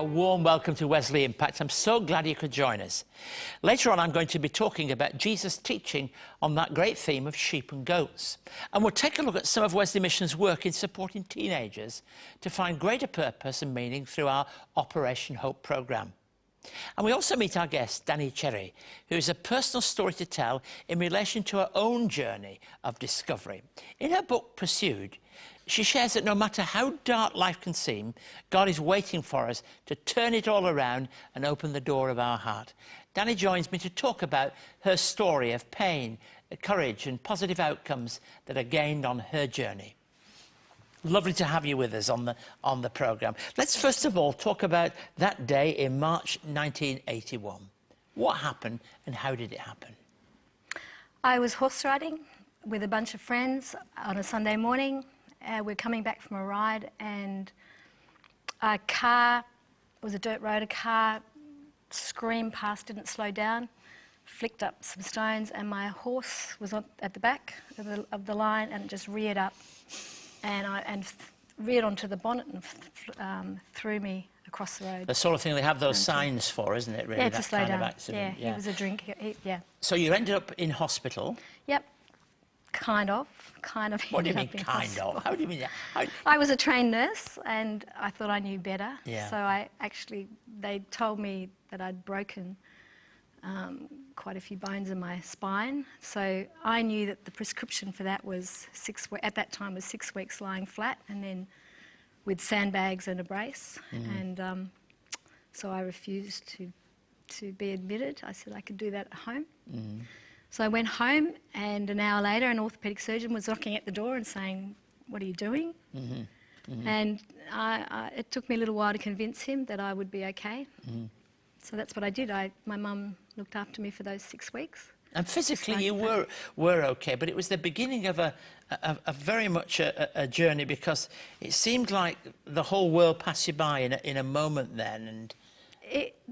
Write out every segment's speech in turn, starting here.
warm welcome to Wesley Impact. I'm so glad you could join us. Later on, I'm going to be talking about Jesus' teaching on that great theme of sheep and goats. And we'll take a look at some of Wesley Mission's work in supporting teenagers to find greater purpose and meaning through our Operation Hope programme. And we also meet our guest, Dani Cherrie, who has a personal story to tell in relation to her own journey of discovery. In her book, Pursued, she shares that no matter how dark life can seem, God is waiting for us to turn it all around and open the door of our heart. Dani joins me to talk about her story of pain, courage and positive outcomes that are gained on her journey. Lovely to have you with us on the programme. Let's first of all talk about that day in March 1981. What happened and how did it happen? I was horse riding with a bunch of friends on a Sunday morning. We're coming back from a ride and a car, it was a dirt road, a car screamed past, didn't slow down, flicked up some stones, and my horse was at the back of the line and just reared up and reared onto the bonnet and threw me across the road. The sort of thing they have those signs for, isn't it, really? Yeah, that to slow kind down. of accident. Yeah, he was a drink, yeah. So you ended up in hospital? Yep, kind of. What do you mean, kind of? How do you mean that? I was a trained nurse and I thought I knew better. Yeah. So they told me that I'd broken quite a few bones in my spine. So I knew that the prescription for that was at that time was 6 weeks lying flat and then with sandbags and a brace. And so I refused to be admitted. I said I could do that at home. So I went home and an hour later an orthopaedic surgeon was knocking at the door and saying, "What are you doing?" And it took me a little while to convince him that I would be okay. So that's what I did. My mum looked after me for those 6 weeks. And physically you were okay, but it was the beginning of a very much a journey, because it seemed like the whole world passed you by in a moment then. And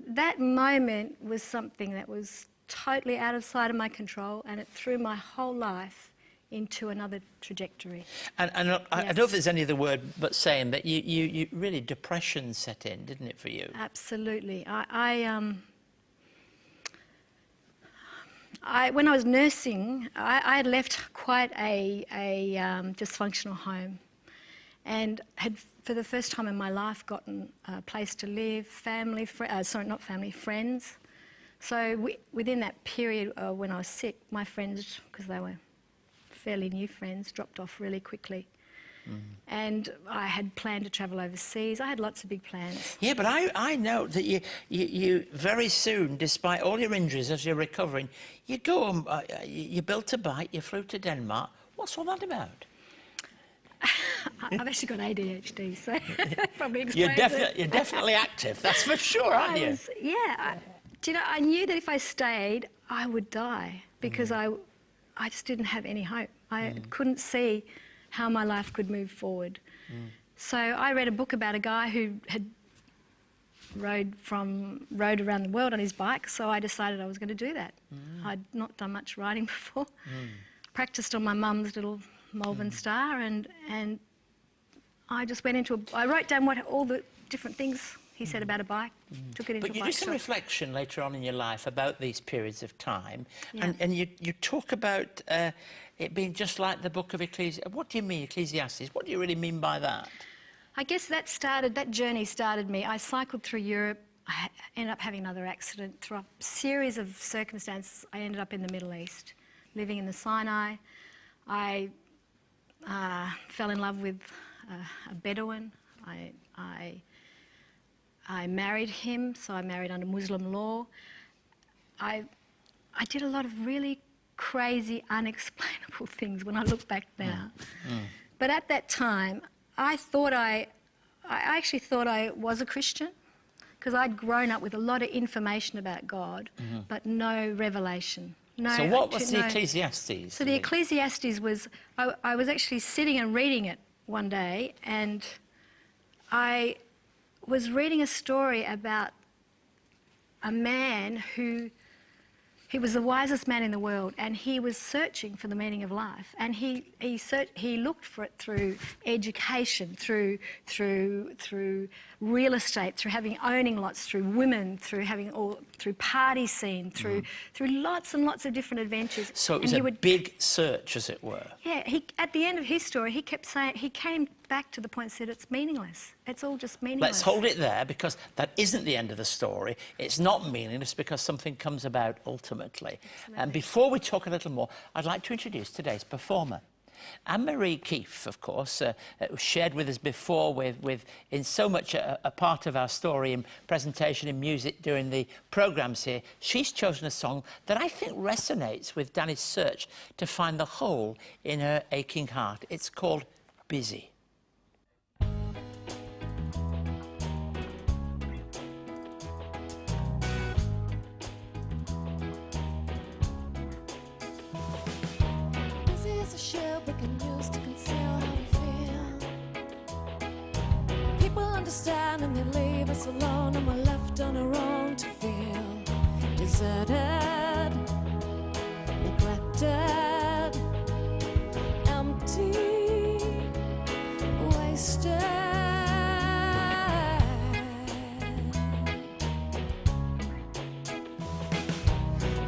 that moment was something that was totally out of sight of my control, and it threw my whole life into another trajectory. And I don't know if there's any other word but saying that you really, depression set in, didn't it, for you? Absolutely. When I was nursing, I had left quite a dysfunctional home and had, for the first time in my life, gotten a place to live, friends. So within that period when I was sick, my friends, because they were fairly new friends, dropped off really quickly. And I had planned to travel overseas. I had lots of big plans. Yeah, but I know that you very soon, despite all your injuries as you're recovering, you built a bike, you flew to Denmark. What's all that about? I've actually got ADHD, so probably explains You're definitely active, that's for sure, aren't you? Do you know, I knew that if I stayed, I would die, because I just didn't have any hope. I couldn't see how my life could move forward. So I read a book about a guy who had rode around the world on his bike, so I decided I was going to do that. I'd not done much riding before. Practiced on my mum's little Malvern Star, and I just went I wrote down all the different things he said about a bike, took it into a bike shop. But you do some reflection later on in your life about these periods of time, and you talk about it being just like the book of Ecclesiastes. What do you mean, Ecclesiastes? What do you really mean by that? I guess that journey started me. I cycled through Europe. I ended up having another accident. Through a series of circumstances, I ended up in the Middle East, living in the Sinai. I fell in love with a Bedouin. I married him, so I married under Muslim law. I did a lot of really crazy, unexplainable things when I look back now. But at that time, I actually thought I was a Christian, because I'd grown up with a lot of information about God, but no revelation. So what was the Ecclesiastes? So the Ecclesiastes was, I was actually sitting and reading it one day, and I was reading a story about a man who He was the wisest man in the world, and he was searching for the meaning of life. And he looked for it through education, through real estate, through owning lots, through women, through party scene, through lots and lots of different adventures. So it was big search, as it were. Yeah. At the end of his story, he kept saying, he came back to the point and said, it's meaningless. It's all just meaningless. Let's hold it there, because that isn't the end of the story. It's not meaningless because something comes about ultimately. And before we talk a little more, I'd like to introduce today's performer. Ann-Maree Keefe, of course, was shared with us before in so much a part of our story and presentation in music during the programmes here. She's chosen a song that I think resonates with Dani's search to find the hole in her aching heart. It's called Busy. We can use to conceal how we feel. People understand and they leave us alone, and we're left on our own to feel deserted, neglected, empty, wasted.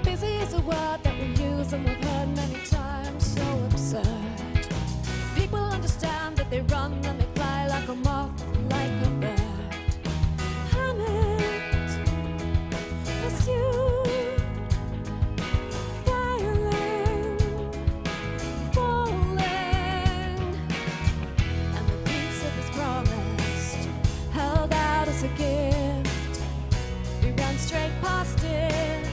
Busy is a word that we use and we've heard many times, so absurd. People understand that they run and they fly like a moth, like a bird. Panicked, pursued, violent, falling, and the peace that was promised, held out as a gift. We ran straight past it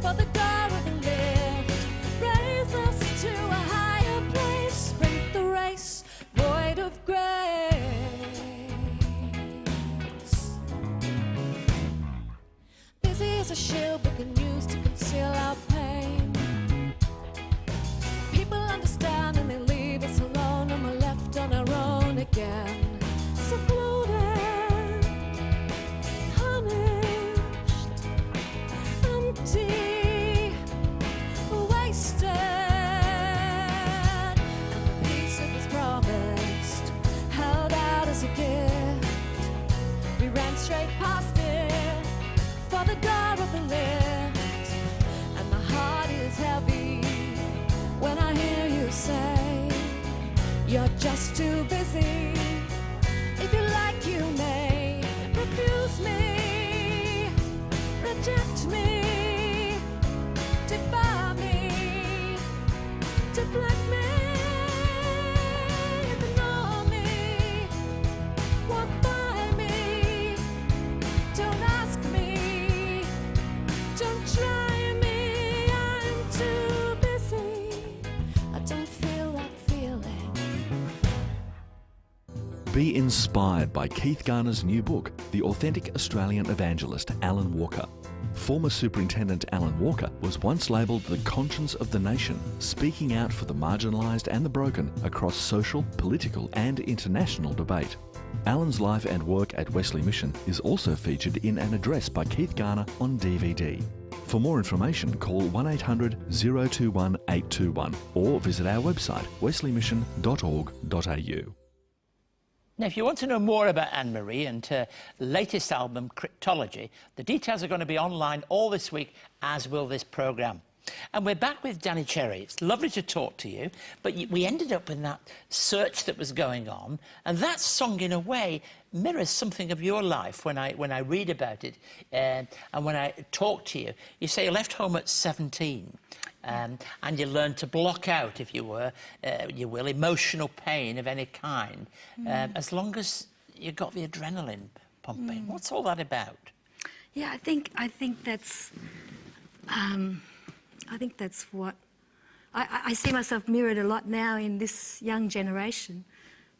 for the door of the lift. Raise us to a higher place, sprint the race, void of grace. Busy is a shield we can use to conceal our pain. People understand and they leave us alone, and we're left on our own again. Secluded, punished, empty, wasted, and the peace that was promised, held out as a gift. We ran straight past it for the door of the lift, and my heart is heavy when I hear you say you're just too busy. If you like, you may refuse me, reject me, defy me, deflect me, ignore me, walk by me, don't ask me, don't try me, I'm too busy, I don't feel like feeling. Be inspired by Keith Garner's new book, The Authentic Australian Evangelist, Alan Walker. Former Superintendent Alan Walker was once labelled the conscience of the nation, speaking out for the marginalised and the broken across social, political and international debate. Alan's life and work at Wesley Mission is also featured in an address by Keith Garner on DVD. For more information, call 1800 021 821 or visit our website wesleymission.org.au. Now, if you want to know more about Ann-Maree and her latest album, Cryptology, the details are going to be online all this week, as will this programme. And we're back with Dani Cherrie. It's lovely to talk to you, but we ended up in that search that was going on, and that song, in a way, mirrors something of your life when I read about it and when I talk to you. You say you left home at 17. And you learn to block out, if you will, emotional pain of any kind, as long as you got the adrenaline pumping. What's all that about? Yeah, I think that's what I see myself mirrored a lot now in this young generation,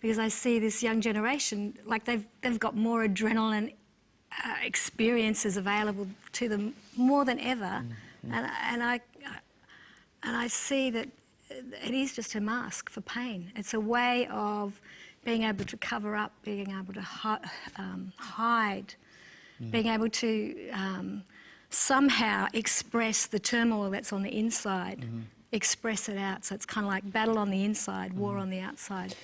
because I see this young generation like they've got more adrenaline experiences available to them more than ever, and I see that it is just a mask for pain. It's a way of being able to cover up, being able to hide, being able to somehow express the turmoil that's on the inside, express it out. So it's kind of like battle on the inside, war on the outside.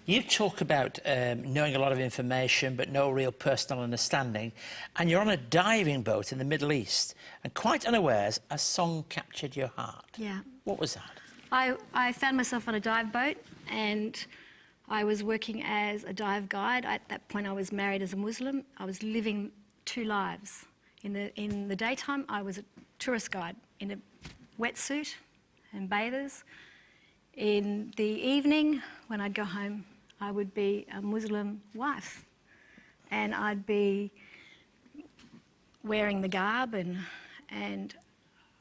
You talk about knowing a lot of information but no real personal understanding, and you're on a diving boat in the Middle East, and quite unawares, a song captured your heart. Yeah. What was that? I found myself on a dive boat, and I was working as a dive guide. At that point I was married as a Muslim. I was living two lives. In the daytime I was a tourist guide in a wetsuit and bathers. In the evening when I'd go home I would be a Muslim wife, and I'd be wearing the garb, and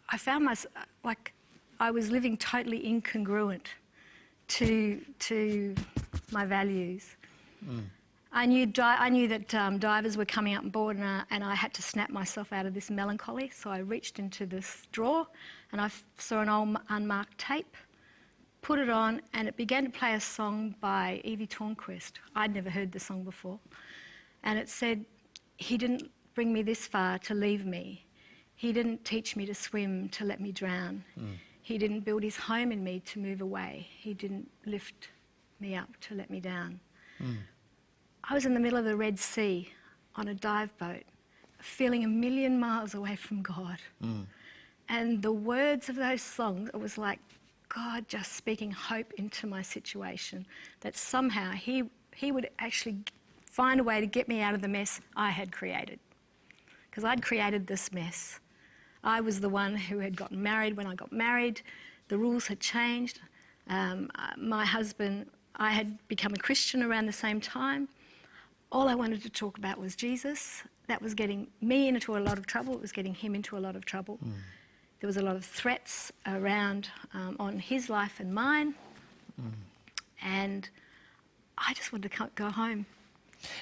I found myself, like, I was living totally incongruent to my values. I knew that divers were coming up on board, and I had to snap myself out of this melancholy, so I reached into this drawer and I saw an old unmarked tape, put it on, and it began to play a song by Evie Tornquist. I'd never heard the song before. And it said, "He didn't bring me this far to leave me. He didn't teach me to swim to let me drown. He didn't build his home in me to move away. He didn't lift me up to let me down." I was in the middle of the Red Sea on a dive boat, feeling 1,000,000 miles away from God. And the words of those songs, it was like God just speaking hope into my situation, that somehow he would actually find a way to get me out of the mess I had created. Because I'd created this mess. I was the one who had gotten married. When I got married, the rules had changed. My husband, I had become a Christian around the same time. All I wanted to talk about was Jesus. That was getting me into a lot of trouble. It was getting him into a lot of trouble. There was a lot of threats around on his life and mine. And I just wanted to go home.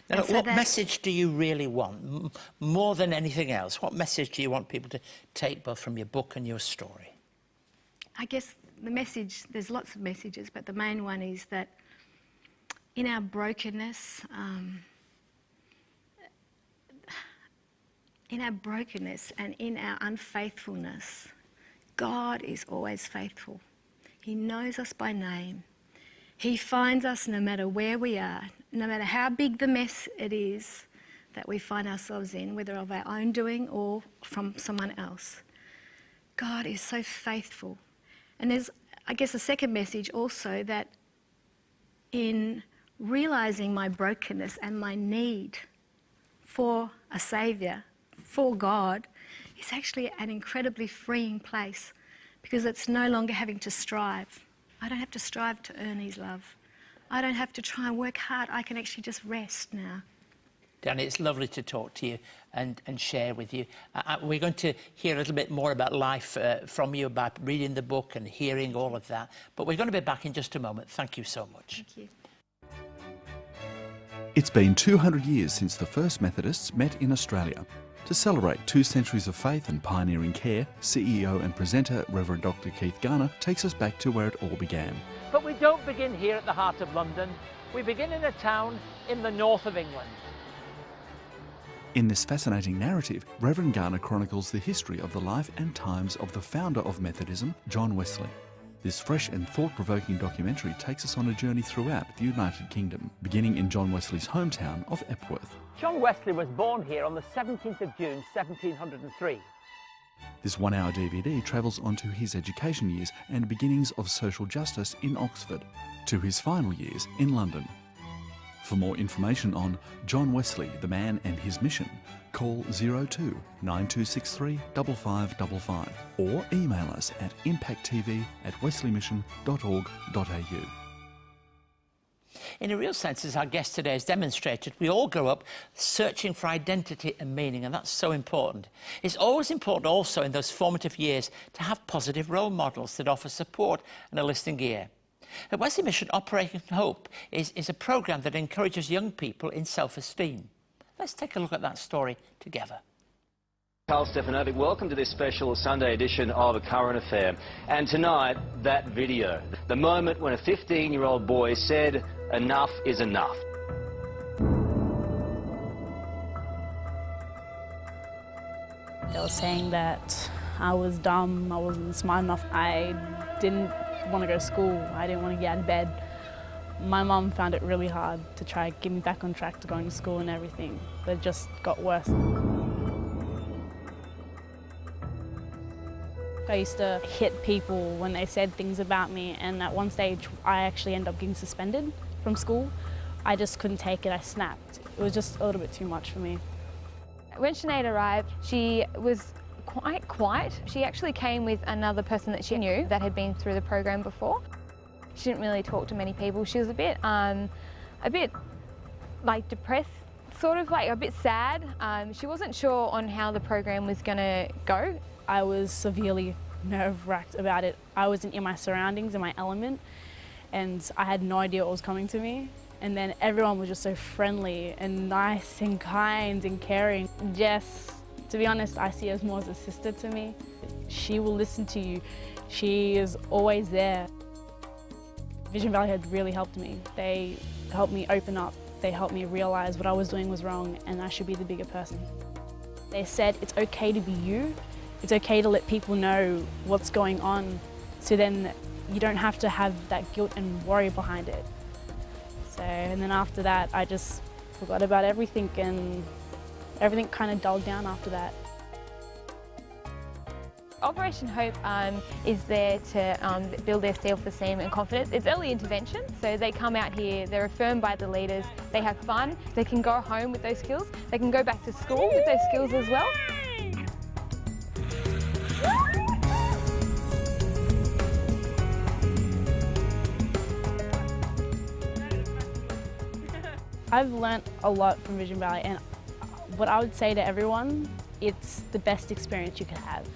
Now, what message do you really want? More than anything else, what message do you want people to take both from your book and your story? I guess the message, there's lots of messages, but the main one is that in our brokenness, and in our unfaithfulness, God is always faithful. He knows us by name. He finds us no matter where we are, no matter how big the mess it is that we find ourselves in, whether of our own doing or from someone else. God is so faithful. And there's, I guess, a second message also, that in realising my brokenness and my need for a saviour, for God, is actually an incredibly freeing place, because it's no longer having to strive. I don't have to strive to earn his love. I don't have to try and work hard. I can actually just rest now. Dani, it's lovely to talk to you and share with you. We're going to hear a little bit more about life from you, about reading the book and hearing all of that. But we're going to be back in just a moment. Thank you so much. Thank you. It's been 200 years since the first Methodists met in Australia. To celebrate 2 centuries of faith and pioneering care, CEO and presenter Rev Dr Keith Garner takes us back to where it all began. But we don't begin here at the heart of London. We begin in a town in the north of England. In this fascinating narrative, Reverend Garner chronicles the history of the life and times of the founder of Methodism, John Wesley. This fresh and thought-provoking documentary takes us on a journey throughout the United Kingdom, beginning in John Wesley's hometown of Epworth. John Wesley was born here on the 17th of June, 1703. This 1-hour DVD travels onto his education years and beginnings of social justice in Oxford, to his final years in London. For more information on John Wesley, the man and his mission, call 02 9263 5555 or email us at impacttv@wesleymission.org.au. In a real sense, as our guest today has demonstrated, we all grow up searching for identity and meaning, and that's so important. It's always important also in those formative years to have positive role models that offer support and a listening ear. At Wesley Mission, Operating Hope is a programme that encourages young people in self-esteem. Let's take a look at that story together. Carl Stefanovic, welcome to this special Sunday edition of A Current Affair. And tonight, that video. The moment when a 15-year-old boy said, "Enough is enough." They were saying that I was dumb, I wasn't smart enough. I didn't want to go to school, I didn't want to get out of bed. My mum found it really hard to try to get me back on track to going to school and everything, but it just got worse. I used to hit people when they said things about me, and at one stage I actually ended up getting suspended from school. I just couldn't take it, I snapped. It was just a little bit too much for me. When Sinead arrived, she was quite quiet. She actually came with another person that she knew that had been through the program before. She didn't really talk to many people. She was a bit like depressed, sort of like a bit sad. She wasn't sure on how the program was going to go. I was severely nerve-wracked about it. I wasn't in my surroundings, in my element, and I had no idea what was coming to me. And then everyone was just so friendly and nice and kind and caring. Jess, to be honest, I see her as more as a sister to me. She will listen to you. She is always there. Vision Valley had really helped me. They helped me open up. They helped me realize what I was doing was wrong and I should be the bigger person. They said it's okay to be you. It's okay to let people know what's going on, so then you don't have to have that guilt and worry behind it. So, and then after that, I just forgot about everything, and everything kind of dulled down after that. Operation Hope is there to build their self-esteem and confidence. It's early intervention, so they come out here, they're affirmed by the leaders, they have fun, they can go home with those skills, they can go back to school with those skills as well. I've learnt a lot from Vision Valley, and what I would say to everyone, it's the best experience you could have.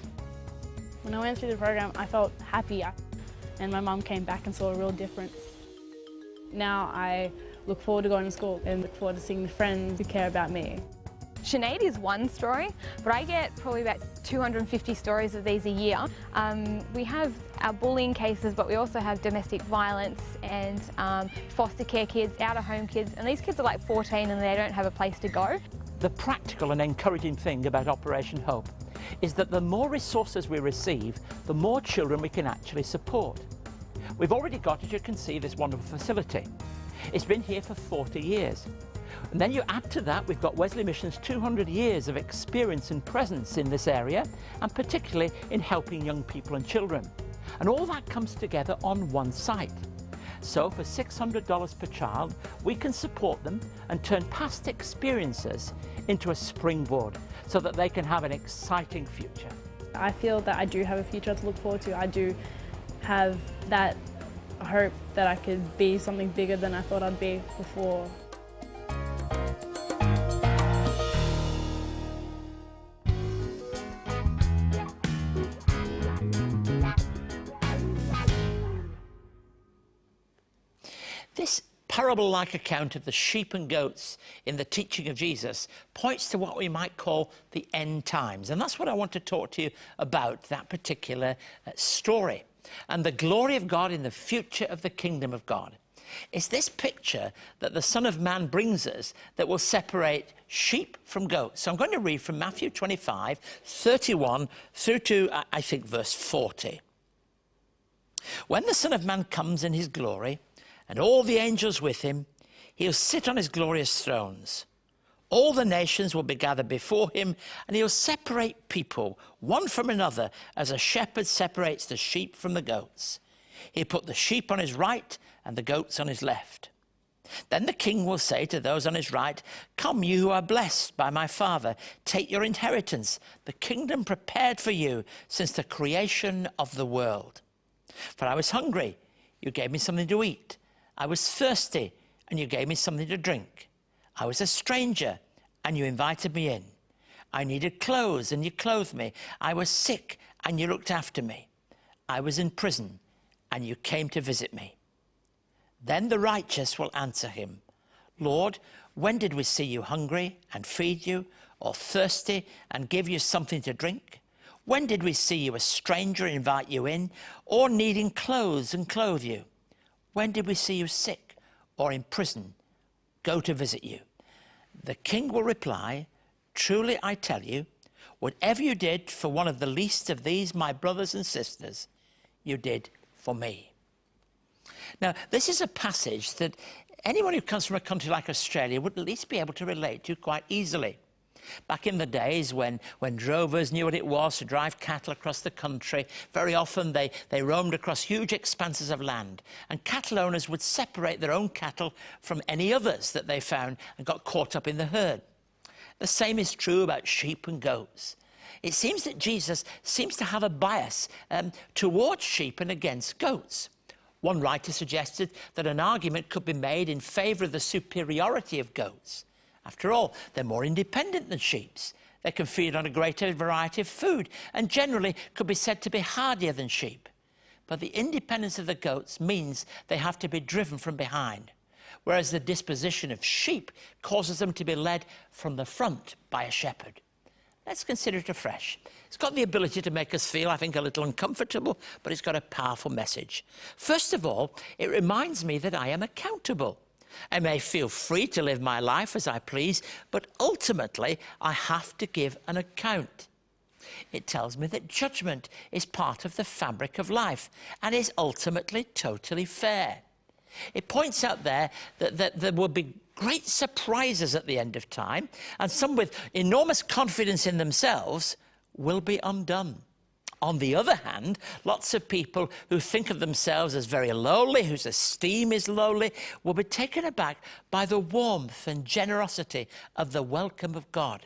When I went through the program, I felt happy, and my mum came back and saw a real difference. Now I look forward to going to school and look forward to seeing friends who care about me. Sinead is one story, but I get probably about 250 stories of these a year. We have our bullying cases, but we also have domestic violence and foster care kids, out-of-home kids, and these kids are like 14 and they don't have a place to go. The practical and encouraging thing about Operation Hope is that the more resources we receive, the more children we can actually support. We've already got, as you can see, this wonderful facility. It's been here for 40 years. And then you add to that, we've got Wesley Mission's 200 years of experience and presence in this area, and particularly in helping young people and children. And all that comes together on one site. So for $600 per child, we can support them and turn past experiences into a springboard so that they can have an exciting future. I feel that I do have a future to look forward to. I do have that hope that I could be something bigger than I thought I'd be before. This parable-like account of the sheep and goats in the teaching of Jesus points to what we might call the end times. And that's what I want to talk to you about, that particular story. And the glory of God in the future of the kingdom of God. It's this picture that the Son of Man brings us that will separate sheep from goats. So I'm going to read from Matthew 25, 31 through to, I think, verse 40. When the Son of Man comes in his glory, and all the angels with him, he'll sit on his glorious thrones. All the nations will be gathered before him, and he'll separate people one from another as a shepherd separates the sheep from the goats. He'll put the sheep on his right and the goats on his left. Then the king will say to those on his right, "Come, you who are blessed by my Father, take your inheritance, the kingdom prepared for you since the creation of the world. For I was hungry, you gave me something to eat. I was thirsty, and you gave me something to drink. I was a stranger, and you invited me in. I needed clothes, and you clothed me. I was sick, and you looked after me. I was in prison, and you came to visit me." Then the righteous will answer him, "Lord, when did we see you hungry and feed you, or thirsty and give you something to drink? When did we see you a stranger and invite you in, or needing clothes and clothe you? When did we see you sick or in prison, go to visit you?" The king will reply, "Truly I tell you, Whatever you did for one of the least of these, my brothers and sisters, you did for me. Now, this is a passage that anyone who comes from a country like Australia would at least be able to relate to quite easily. Back in the days when drovers knew what it was to drive cattle across the country, very often they roamed across huge expanses of land, and cattle owners would separate their own cattle from any others that they found and got caught up in the herd. The same is true about sheep and goats. It seems that Jesus seems to have a bias towards sheep and against goats. One writer suggested that an argument could be made in favour of the superiority of goats. After all, they're more independent than sheep. They can feed on a greater variety of food and generally could be said to be hardier than sheep. But the independence of the goats means they have to be driven from behind, whereas the disposition of sheep causes them to be led from the front by a shepherd. Let's consider it afresh. It's got the ability to make us feel, I think, a little uncomfortable, but it's got a powerful message. First of all, it reminds me that I am accountable. I may feel free to live my life as I please, but ultimately I have to give an account. It tells me that judgment is part of the fabric of life and is ultimately totally fair. It points out there that there will be great surprises at the end of time, and some with enormous confidence in themselves will be undone. On the other hand, lots of people who think of themselves as very lowly, whose esteem is lowly, will be taken aback by the warmth and generosity of the welcome of God.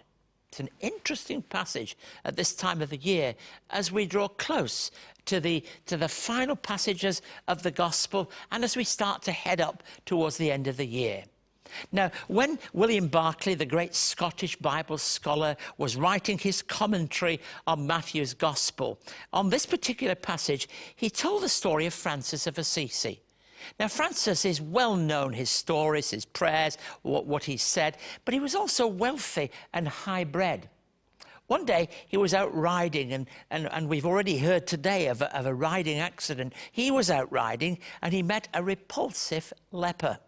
It's an interesting passage at this time of the year as we draw close to the final passages of the Gospel and as we start to head up towards the end of the year. Now, when William Barclay, the great Scottish Bible scholar, was writing his commentary on Matthew's Gospel, on this particular passage, he told the story of Francis of Assisi. Now, Francis is well known, his stories, his prayers, what he said, but he was also wealthy and high-bred. One day, he was out riding, and we've already heard today of a riding accident. He was out riding, and he met a repulsive leper.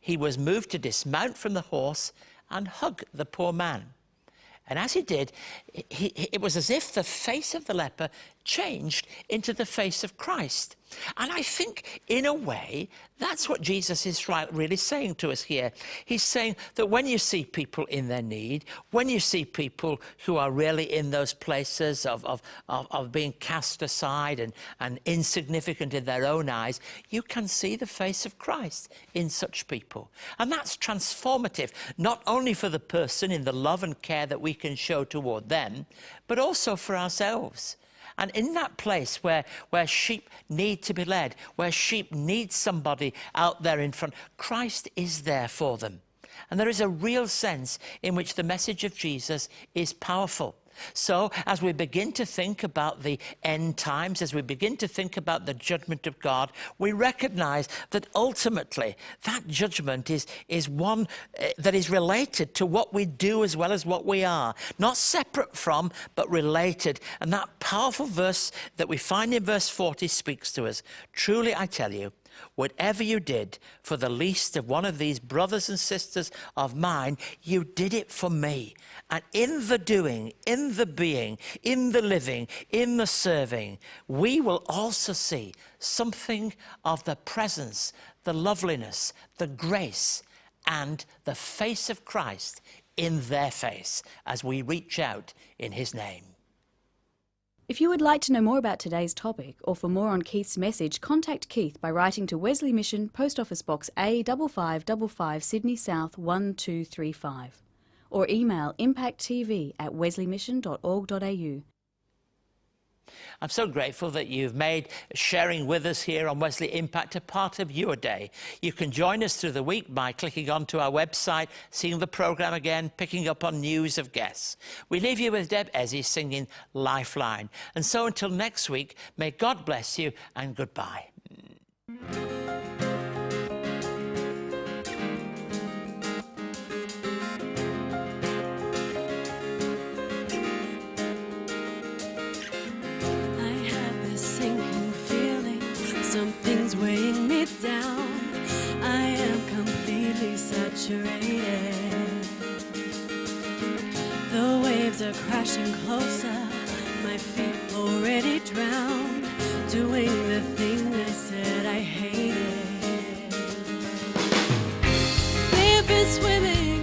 He was moved to dismount from the horse and hug the poor man. And as he did, it was as if the face of the leper changed into the face of Christ. And I think, in a way, that's what Jesus is really saying to us here. He's saying that when you see people in their need, when you see people who are really in those places of being cast aside and insignificant in their own eyes, you can see the face of Christ in such people. And that's transformative, not only for the person in the love and care that we can show toward them, but also for ourselves. And in that place where sheep need to be led, where sheep need somebody out there in front, Christ is there for them. And there is a real sense in which the message of Jesus is powerful. So as we begin to think about the end times, as we begin to think about the judgment of God, we recognize that ultimately that judgment is one that is related to what we do as well as what we are. Not separate from, but related. And that powerful verse that we find in verse 40 speaks to us. Truly I tell you, whatever you did for the least of one of these brothers and sisters of mine, you did it for me. And in the doing, in the being, in the living, in the serving, we will also see something of the presence, the loveliness, the grace, and the face of Christ in their face as we reach out in his name. If you would like to know more about today's topic or for more on Keith's message, contact Keith by writing to Wesley Mission, Post Office Box A5555, Sydney South 1235, or email impacttv@wesleymission.org.au. I'm so grateful that you've made sharing with us here on Wesley Impact a part of your day. You can join us through the week by clicking onto our website, seeing the program again, picking up on news of guests. We leave you with Deb Ezzy singing Lifeline. And so until next week, may God bless you and goodbye. Something's weighing me down. I am completely saturated. The waves are crashing getting closer, my feet already drowned, doing the thing I said I hated. We've been swimming